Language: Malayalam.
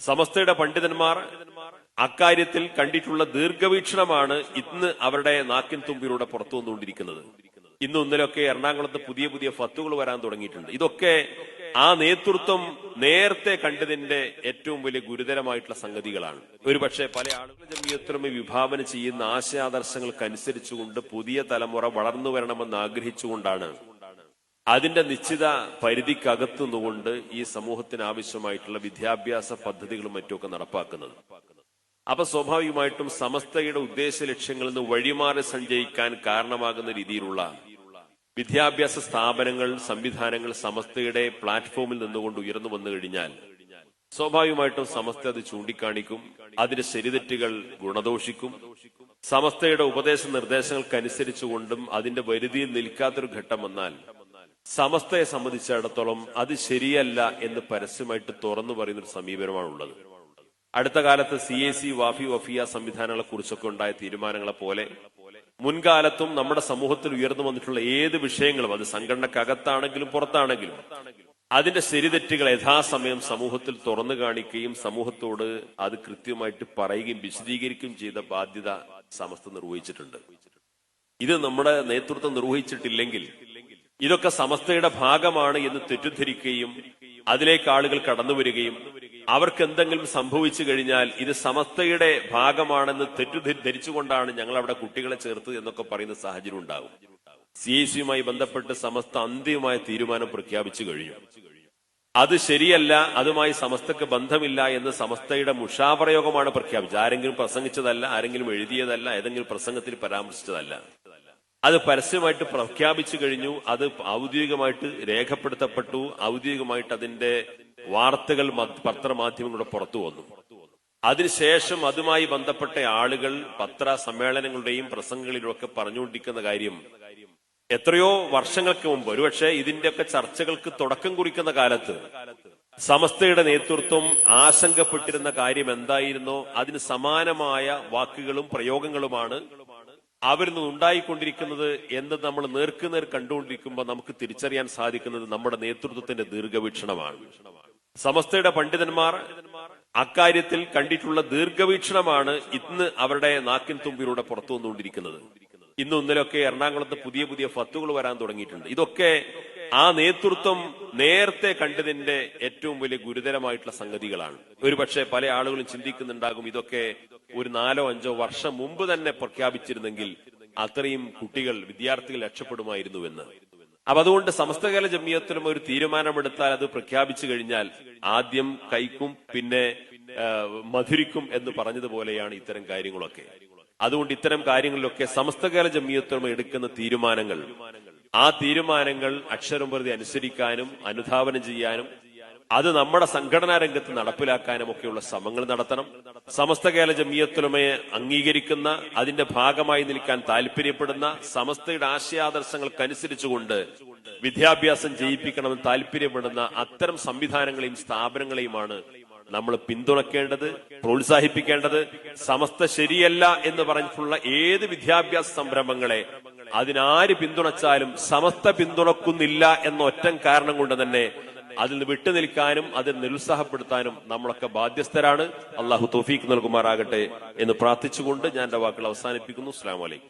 സമസ്തയുടെ പണ്ഡിതന്മാർ അക്കാര്യത്തിൽ കണ്ടിട്ടുള്ള ദീർഘവീക്ഷണമാണ് ഇന്ന് അവരുടെ നാക്കിൻ തുമ്പിലൂടെ പുറത്തു വന്നുകൊണ്ടിരിക്കുന്നത്. ഇന്നും ഇന്നലെയൊക്കെ എറണാകുളത്ത് പുതിയ പുതിയ ഫത്തുകൾ വരാൻ തുടങ്ങിയിട്ടുണ്ട്. ഇതൊക്കെ ആ നേതൃത്വം നേരത്തെ കണ്ടതിന്റെ ഏറ്റവും വലിയ ഗുരുതരമായിട്ടുള്ള സംഗതികളാണ്. ഒരുപക്ഷെ പല ആളുകൾ ജമിയത്തുലമ വിഭാവന ചെയ്യുന്ന ആശയാദർശങ്ങൾക്കനുസരിച്ചുകൊണ്ട് പുതിയ തലമുറ വളർന്നു വരണമെന്ന് ആഗ്രഹിച്ചുകൊണ്ടാണ് അതിന്റെ നിശ്ചിത പരിധിക്കകത്തുനിന്നുകൊണ്ട് ഈ സമൂഹത്തിന് ആവശ്യമായിട്ടുള്ള വിദ്യാഭ്യാസ പദ്ധതികളും മറ്റുമൊക്കെ നടപ്പാക്കുന്നത്. അപ്പൊ സ്വാഭാവികമായിട്ടും സമസ്തയുടെ ഉദ്ദേശ ലക്ഷ്യങ്ങളിൽ നിന്ന് വഴിമാറി സഞ്ചരിക്കാൻ കാരണമാകുന്ന രീതിയിലുള്ള വിദ്യാഭ്യാസ സ്ഥാപനങ്ങൾ, സംവിധാനങ്ങൾ സമസ്തയുടെ പ്ലാറ്റ്ഫോമിൽ നിന്നുകൊണ്ട് ഉയർന്നു വന്നു കഴിഞ്ഞാൽ സ്വാഭാവികമായിട്ടും സമസ്ത അത് ചൂണ്ടിക്കാണിക്കും, അതിന്റെ ശരിതെറ്റുകൾ ഗുണദോഷിക്കും. സമസ്തയുടെ ഉപദേശ നിർദ്ദേശങ്ങൾക്കനുസരിച്ചുകൊണ്ടും അതിന്റെ വരുതിയിൽ നിൽക്കാത്തൊരു ഘട്ടം വന്നാൽ സമസ്തയെ സംബന്ധിച്ചിടത്തോളം അത് ശരിയല്ല എന്ന് പരസ്യമായിട്ട് തുറന്നു പറയുന്ന ഒരു സമീപനമാണുള്ളത്. അടുത്ത കാലത്ത് CAC, വാഫി, വഫിയ സംവിധാനങ്ങളെ കുറിച്ചൊക്കെ ഉണ്ടായ തീരുമാനങ്ങളെ പോലെ മുൻകാലത്തും നമ്മുടെ സമൂഹത്തിൽ ഉയർന്നു വന്നിട്ടുള്ള ഏത് വിഷയങ്ങളും അത് സംഘടനക്കകത്താണെങ്കിലും പുറത്താണെങ്കിലും അതിന്റെ ശരിതെറ്റുകൾ യഥാസമയം സമൂഹത്തിൽ തുറന്നു കാണിക്കുകയും സമൂഹത്തോട് അത് കൃത്യമായിട്ട് പറയുകയും വിശദീകരിക്കുകയും ചെയ്ത ബാധ്യത സമസ്ത നിർവഹിച്ചിട്ടുണ്ട്. ഇത് നമ്മുടെ നേതൃത്വം നിർവഹിച്ചിട്ടില്ലെങ്കിൽ ഇതൊക്കെ സമസ്തയുടെ ഭാഗമാണ് എന്ന് തെറ്റിദ്ധരിക്കുകയും അതിലേക്ക് ആളുകൾ കടന്നു വരികയും അവർക്ക് എന്തെങ്കിലും സംഭവിച്ചു കഴിഞ്ഞാൽ ഇത് സമസ്തയുടെ ഭാഗമാണെന്ന് തെറ്റിദ്ധരിച്ചുകൊണ്ടാണ് ഞങ്ങൾ അവിടെ കുട്ടികളെ ചേർത്ത് എന്നൊക്കെ പറയുന്ന സാഹചര്യം ഉണ്ടാകും. CAC-യുമായി ബന്ധപ്പെട്ട് സമസ്ത അന്തിമമായ തീരുമാനം പ്രഖ്യാപിച്ചു കഴിഞ്ഞു. അത് ശരിയല്ല, അതുമായി സമസ്തക്ക് ബന്ധമില്ല എന്ന് സമസ്തയുടെ മുഷാവറയോഗമാണ് പ്രഖ്യാപിച്ചത്. ആരെങ്കിലും പ്രസംഗിച്ചതല്ല, ആരെങ്കിലും എഴുതിയതല്ല, ഏതെങ്കിലും പ്രസംഗത്തിൽ പരാമർശിച്ചതല്ല. അത് പരസ്യമായിട്ട് പ്രഖ്യാപിച്ചു കഴിഞ്ഞു. അത് ഔദ്യോഗികമായിട്ട് രേഖപ്പെടുത്തപ്പെട്ടു. ഔദ്യോഗികമായിട്ട് അതിന്റെ വാർത്തകൾ പത്രമാധ്യമങ്ങളുടെ പുറത്തു വന്നു. അതിനുശേഷം അതുമായി ബന്ധപ്പെട്ട ആളുകൾ പത്ര സമ്മേളനങ്ങളുടെയും പ്രസംഗങ്ങളിലുമൊക്കെ പറഞ്ഞുകൊണ്ടിരിക്കുന്ന കാര്യം എത്രയോ വർഷങ്ങൾക്ക് മുമ്പ്, ഒരുപക്ഷെ ഇതിന്റെയൊക്കെ ചർച്ചകൾക്ക് തുടക്കം കുറിക്കുന്ന കാലത്ത് സമസ്തയുടെ നേതൃത്വം ആശങ്കപ്പെട്ടിരുന്ന കാര്യം എന്തായിരുന്നോ അതിന് സമാനമായ വാക്കുകളും പ്രയോഗങ്ങളുമാണ് അവരിൽ നിന്ന് ഉണ്ടായിക്കൊണ്ടിരിക്കുന്നത് എന്ന് നമ്മൾ നേർക്കുനേർ കണ്ടുകൊണ്ടിരിക്കുമ്പോൾ നമുക്ക് തിരിച്ചറിയാൻ സാധിക്കുന്നത് നമ്മുടെ നേതൃത്വത്തിന്റെ ദീർഘവീക്ഷണമാണ്. സമസ്തയുടെ പണ്ഡിതന്മാർ അക്കാര്യത്തിൽ കണ്ടിട്ടുള്ള ദീർഘവീക്ഷണമാണ് ഇന്ന് അവരുടെ നാക്കിൻ തുമ്പിലൂടെ പുറത്തു വന്നുകൊണ്ടിരിക്കുന്നത്. ഇന്നും ഇന്നലെയൊക്കെ എറണാകുളത്ത് പുതിയ പുതിയ ഫത്തുകൾ വരാൻ തുടങ്ങിയിട്ടുണ്ട്. ഇതൊക്കെ ആ നേതൃത്വം നേരത്തെ കണ്ടതിന്റെ ഏറ്റവും വലിയ ഗുരുതരമായിട്ടുള്ള സംഗതികളാണ്. ഒരുപക്ഷെ പല ആളുകളും ചിന്തിക്കുന്നുണ്ടാകും ഇതൊക്കെ ഒരു 4-5 വർഷം മുമ്പ് തന്നെ പ്രഖ്യാപിച്ചിരുന്നെങ്കിൽ അത്രയും കുട്ടികൾ, വിദ്യാർത്ഥികൾ രക്ഷപ്പെടുമായിരുന്നുവെന്ന്. അപ്പൊ അതുകൊണ്ട് സമസ്തകാല ജമിയത്തിലും ഒരു തീരുമാനമെടുത്താൽ അത് പ്രഖ്യാപിച്ചു കഴിഞ്ഞാൽ ആദ്യം കൈക്കും പിന്നെ മധുരിക്കും എന്ന് പറഞ്ഞതുപോലെയാണ് ഇത്തരം കാര്യങ്ങളൊക്കെ. അതുകൊണ്ട് ഇത്തരം കാര്യങ്ങളിലൊക്കെ സമസ്തകാല ജമിയത്തുലമ എടുക്കുന്ന തീരുമാനങ്ങൾ, ആ തീരുമാനങ്ങൾ അക്ഷരം പ്രതി അനുസരിക്കാനും അനുധാവനം ചെയ്യാനും അത് നമ്മുടെ സംഘടനാ രംഗത്ത് നടപ്പിലാക്കാനും ഒക്കെയുള്ള ശ്രമങ്ങൾ നടത്തണം. സമസ്തകാല ജമിയത്തുലമയെ അംഗീകരിക്കുന്ന, അതിന്റെ ഭാഗമായി നിൽക്കാൻ താല്പര്യപ്പെടുന്ന, സമസ്തയുടെ ആശയാദർശങ്ങൾക്കനുസരിച്ചുകൊണ്ട് വിദ്യാഭ്യാസം ചെയ്യിപ്പിക്കണമെന്ന് താല്പര്യപ്പെടുന്ന അത്തരം സംവിധാനങ്ങളെയും സ്ഥാപനങ്ങളെയുമാണ് നമ്മൾ പിന്തുണക്കേണ്ടത്, പ്രോത്സാഹിപ്പിക്കേണ്ടത്. സമസ്ത ശരിയല്ല എന്ന് പറഞ്ഞിട്ടുള്ള ഏത് വിദ്യാഭ്യാസ സംരംഭങ്ങളെ അതിനാര് പിന്തുണച്ചാലും സമസ്ത പിന്തുണക്കുന്നില്ല എന്ന ഒറ്റ കാരണം കൊണ്ട് തന്നെ അതിൽ നിന്ന് വിട്ടുനിൽക്കാനും അതിൽ നിരുത്സാഹപ്പെടുത്താനും നമ്മളൊക്കെ ബാധ്യസ്ഥരാണ്. അള്ളാഹു തൗഫീഖ് നൽകുമാറാകട്ടെ എന്ന് പ്രാർത്ഥിച്ചുകൊണ്ട് ഞാൻ എന്റെ വാക്കുകൾ അവസാനിപ്പിക്കുന്നു. അസ്സലാമു അലൈക്കും.